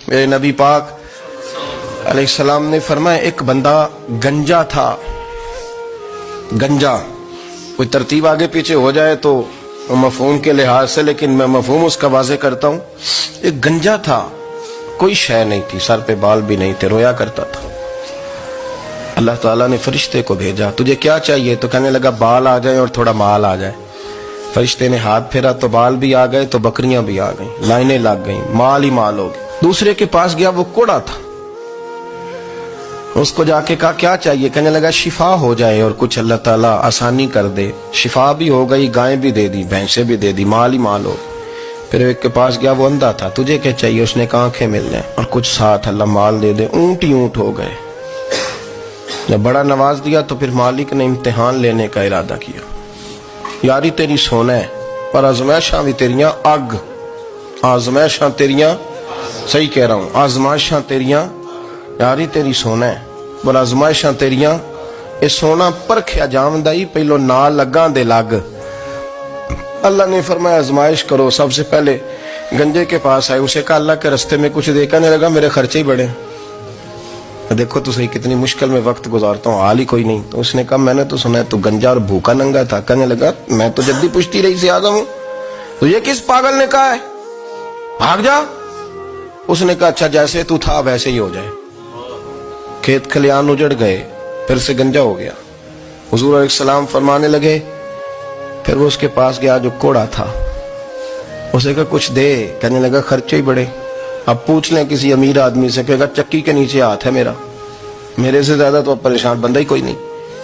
میرے نبی پاک علیہ السلام نے فرمایا ایک بندہ گنجا تھا. گنجا کوئی ترتیب آگے پیچھے ہو جائے تو مفہوم کے لحاظ سے، لیکن میں مفہوم اس کا واضح کرتا ہوں. ایک گنجا تھا، کوئی شے نہیں تھی، سر پہ بال بھی نہیں تھے، رویا کرتا تھا. اللہ تعالیٰ نے فرشتے کو بھیجا، تجھے کیا چاہیے؟ تو کہنے لگا بال آ جائیں اور تھوڑا مال آ جائے. فرشتے نے ہاتھ پھیرا تو بال بھی آ گئے تو بکریاں بھی آ گئیں، لائنیں لگ گئیں، مال ہی مال ہو گئے. دوسرے کے پاس گیا، وہ کوڑا تھا. اس کو جا کے کہا کیا چاہیے؟ کہنے لگا شفا ہو جائے اور کچھ اللہ تعالیٰ آسانی کر دے. شفا بھی ہو گئی، گائیں بھی دے دی، بھینسیں بھی دے دی، مال ہی مال ہو. پھر ایک کے پاس گیا، وہ اندھا تھا، تجھے کیا چاہیے؟ اس نے کہا آنکھیں مل جائیں اور کچھ ساتھ اللہ مال دے دے. اونٹ ہی اونٹ ہو گئے. جب بڑا نواز دیا تو پھر مالک نے امتحان لینے کا ارادہ کیا. یاری تیری سونا ہے پر آزمائشاں بھی تیریاں اگ. آزمائشاں تیریاں، صحیح کہہ رہا ہوں، آزمائشاں تیریاں، یاری تیری سونا ہے پر آزمائشاں تیریاں. اے سونا پرکھیا جامدائی پہلو نال لگاں دے لگ. اللہ نے فرمایا آزمائش کرو. سب سے پہلے گنجے کے پاس آئے، اسے کہا اللہ کے رستے میں کچھ دے. کہنے لگا میرے خرچے ہی بڑے. دیکھو تو صحیح کتنی مشکل میں وقت گزارتا ہوں، حال ہی کوئی نہیں. تو اس نے کہا میں نے تو سنا ہے تو گنجا اور بھوکا ننگا تھا. کہنے لگا میں تو جدی پشتی رہی سے آگا ہوں. تو یہ کس پاگل نے کہا ہے بھاگ جا؟ اس نے کہا اچھا جیسے تو تھا ویسے ہی ہو جائے. کھیت کھلیان اجڑ گئے، پھر سے گنجا ہو گیا. حضور علیہ السلام فرمانے لگے. پھر وہ اس کے پاس گیا جو کوڑا تھا، اسے کہا کچھ دے. کہنے لگا خرچے ہی بڑے. اب پوچھ لیں کسی امیر آدمی سے، کہے گا چکی کے نیچے ہاتھ ہے میرا، میرے سے زیادہ تو اب پریشان بندہ ہی کوئی نہیں.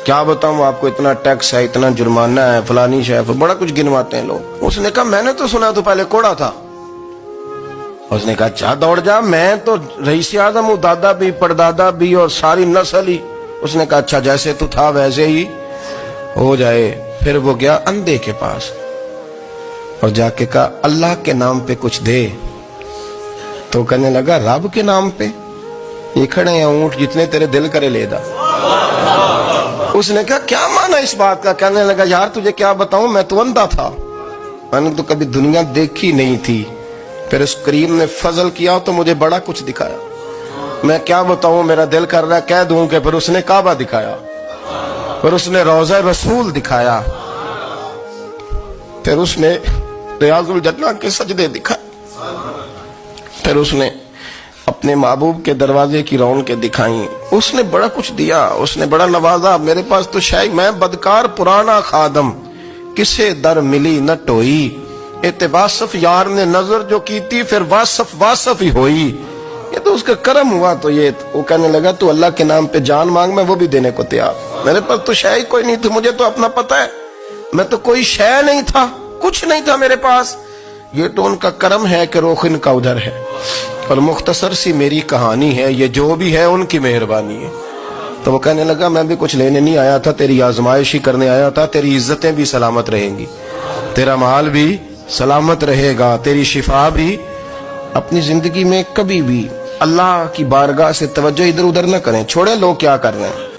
کیا بتاؤں آپ کو، اتنا ٹیکس ہے، اتنا جرمانہ ہے، فلانی شے، بڑا کچھ گنواتے ہیں لوگ. اس نے کہا میں نے تو سنا تو پہلے کوڑا تھا. اس نے کہا اچھا دوڑ جا، میں تو رئیس اعظم ہوں، دادا بھی پردادا بھی اور ساری نسل ہی. اس نے کہا اچھا جیسے تو تھا ویسے ہی ہو جائے. پھر وہ گیا اندھے کے پاس اور جا کے کہا اللہ کے نام پہ کچھ دے. تو کہنے لگا رب کے نام پہ؟ یہ کھڑے ہیں اونٹ، جتنے تیرے دل کرے لے دا. اس نے کہا کیا معنی اس بات کا؟ کہنے لگا یار تجھے کیا بتاؤں، میں تو اندھا تھا، میں نے تو کبھی دنیا دیکھی نہیں تھی. پھر اس کریم نے فضل کیا تو مجھے بڑا کچھ دکھایا. میں کیا بتاؤں، میرا دل کر رہا ہے کہہ دوں کہ پھر اس نے کعبہ دکھایا، پھر اس نے روضہ رسول دکھایا، پھر اس نے ریاض الجنہ کے سجدے دکھائے، پھر اس نے اپنے محبوب کے دروازے کی رونقیں دکھائیں. اس نے بڑا کچھ دیا، اس نے بڑا نوازا. میرے پاس تو شاید میں بدکار پرانا خادم، کسے در ملی نہ ٹوئی. واصف یار نے نظر جو کی تھی پھر واصف ہی ہوئی. یہ تو اس کا کرم ہوا. تو یہ وہ کہنے لگا تو اللہ کے نام پہ جان مانگ، میں وہ بھی دینے کو تیار. میرے پاس تو شے ہی کوئی نہیں تھی، مجھے تو اپنا پتہ ہے، میں تو کوئی شے نہیں تھا، کچھ نہیں تھا میرے پاس. یہ تو ان کا کرم ہے کہ رخ ان کا ادھر ہے. اور مختصر سی میری کہانی ہے، یہ جو بھی ہے ان کی مہربانی ہے. تو وہ کہنے لگا میں بھی کچھ لینے نہیں آیا تھا، تیری آزمائش ہی کرنے آیا تھا. تیری عزتیں بھی سلامت رہیں گی، تیرا مال بھی سلامت رہے گا، تیری شفا بھی. اپنی زندگی میں کبھی بھی اللہ کی بارگاہ سے توجہ ادھر ادھر نہ کریں. چھوڑیں لوگ کیا کر رہے ہیں.